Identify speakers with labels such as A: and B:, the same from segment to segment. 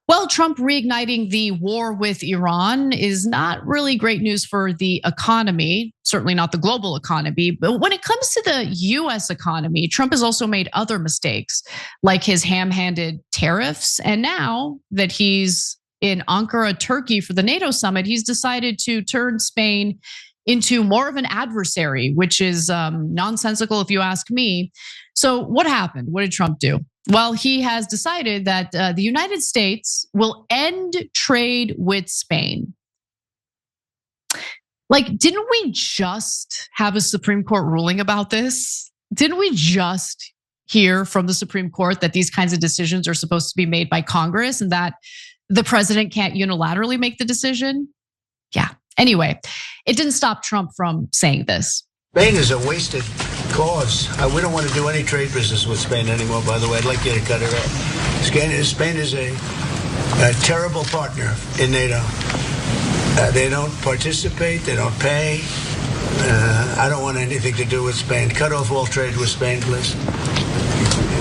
A: Well, Trump reigniting the war with Iran is not really great news for the economy, certainly not the global economy. But when it comes to the US economy, Trump has also made other mistakes, like his ham handed tariffs. And now that he's in Ankara, Turkey for the NATO summit, he's decided to turn Spain into more of an adversary, which is nonsensical if you ask me. So, what happened? What did Trump do? Well, he has decided that the United States will end trade with Spain. Like, didn't we just have a Supreme Court ruling about this? Didn't we just hear from the Supreme Court that these kinds of decisions are supposed to be made by Congress and that the president can't unilaterally make the decision? Yeah. Anyway, it didn't stop Trump from saying this.
B: Spain is a wasted cause. We don't want to do any trade business with Spain anymore, by the way. I'd like you to cut it off. Spain is a terrible partner in NATO. They don't participate. They don't pay. I don't want anything to do with Spain. Cut off all trade with Spain, please,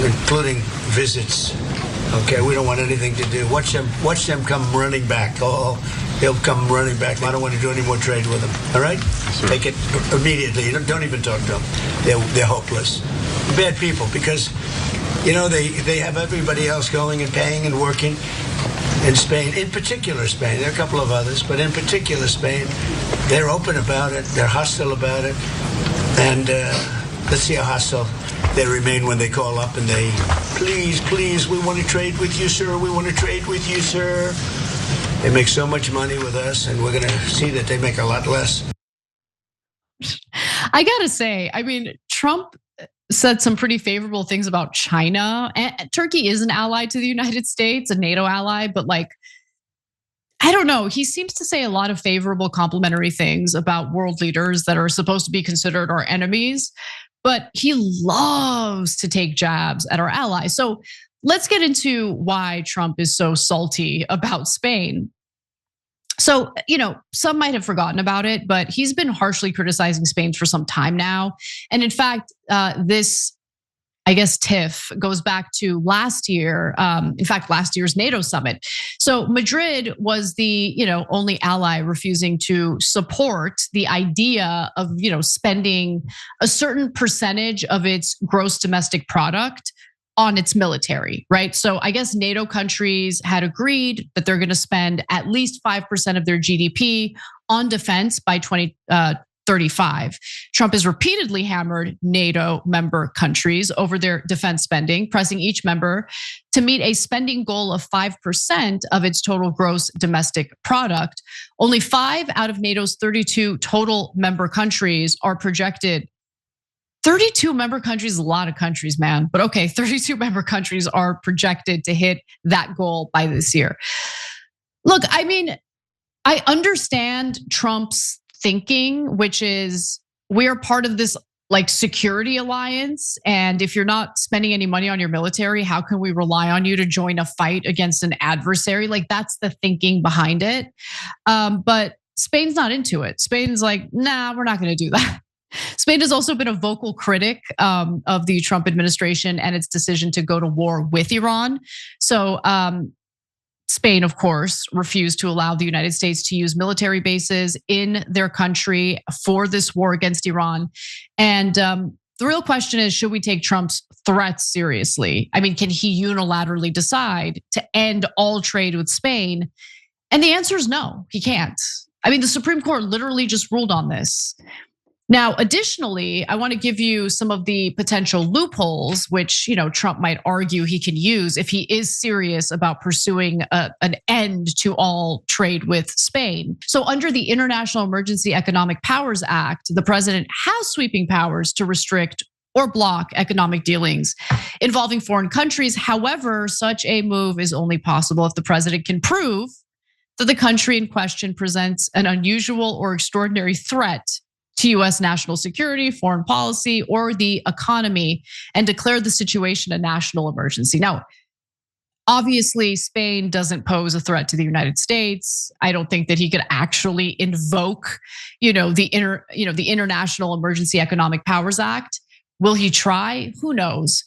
B: including visits. Okay, we don't want anything to do. Watch them come running back. Oh, they'll come running back. I don't want to do any more trade with them. All right? Sure. Take it immediately. Don't even talk to them. They're hopeless. Bad people, because they have everybody else going and paying and working. In Spain, in particular Spain, there are a couple of others, but in particular Spain, they're open about it. They're hostile about it, and let's see how hostile they remain when they call up and they, please, we want to trade with you, sir. We want to trade with you, sir. They make so much money with us, and we're going to see that they make a lot less.
A: I gotta say, I mean, Trump said some pretty favorable things about China. And Turkey is an ally to the United States, a NATO ally, but like, I don't know. He seems to say a lot of favorable, complimentary things about world leaders that are supposed to be considered our enemies, but he loves to take jabs at our allies. So let's get into why Trump is so salty about Spain. So, some might have forgotten about it, but he's been harshly criticizing Spain for some time now. And in fact, this, I guess, tiff goes back to last year. In fact, last year's NATO summit. So Madrid was the, only ally refusing to support the idea of, spending a certain percentage of its gross domestic product on its military, right? So I guess NATO countries had agreed that they're going to spend at least 5% of their GDP on defense by 2035. Trump has repeatedly hammered NATO member countries over their defense spending, pressing each member to meet a spending goal of 5% of its total gross domestic product. Only 5 out of NATO's 32 total member countries are projected. 32 member countries is a lot of countries, man. But okay, 32 member countries are projected to hit that goal by this year. Look, I mean, I understand Trump's thinking, which is we are part of this like security alliance. And if you're not spending any money on your military, how can we rely on you to join a fight against an adversary? Like that's the thinking behind it. But Spain's not into it. Spain's like, nah, we're not gonna do that. Spain has also been a vocal critic of the Trump administration and its decision to go to war with Iran. So Spain, of course, refused to allow the United States to use military bases in their country for this war against Iran. And the real question is, should we take Trump's threats seriously? I mean, can he unilaterally decide to end all trade with Spain? And the answer is no, he can't. I mean, the Supreme Court literally just ruled on this. Now, additionally, I want to give you some of the potential loopholes, which Trump might argue he can use if he is serious about pursuing an end to all trade with Spain. So under the International Emergency Economic Powers Act, the president has sweeping powers to restrict or block economic dealings involving foreign countries. However, such a move is only possible if the president can prove that the country in question presents an unusual or extraordinary threat to US national security, foreign policy, or the economy, and declare the situation a national emergency. Now, obviously, Spain doesn't pose a threat to the United States. I don't think that he could actually invoke, the International Emergency Economic Powers Act. Will he try? Who knows?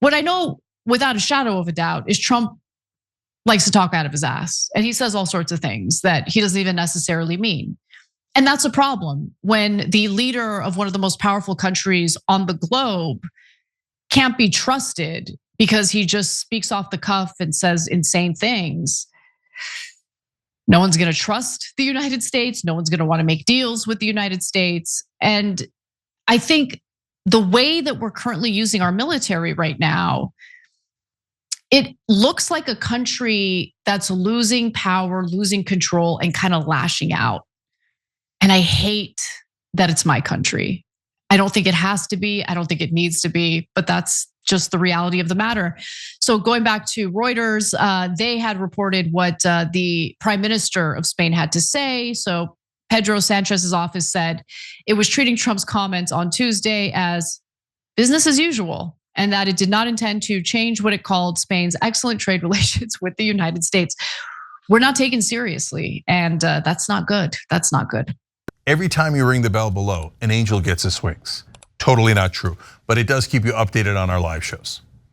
A: What I know without a shadow of a doubt is Trump likes to talk out of his ass. And he says all sorts of things that he doesn't even necessarily mean. And that's a problem when the leader of one of the most powerful countries on the globe can't be trusted because he just speaks off the cuff and says insane things. No one's gonna trust the United States. No one's gonna wanna make deals with the United States. And I think the way that we're currently using our military right now, it looks like a country that's losing power, losing control, and kind of lashing out. And I hate that it's my country. I don't think it has to be. I don't think it needs to be, but that's just the reality of the matter. So going back to Reuters, they had reported what the prime minister of Spain had to say. So Pedro Sanchez's office said it was treating Trump's comments on Tuesday as business as usual, and that it did not intend to change what it called Spain's excellent trade relations with the United States. We're not taken seriously, and that's not good. That's not good.
C: Every time you ring the bell below, an angel gets his wings. Totally not true, but it does keep you updated on our live shows.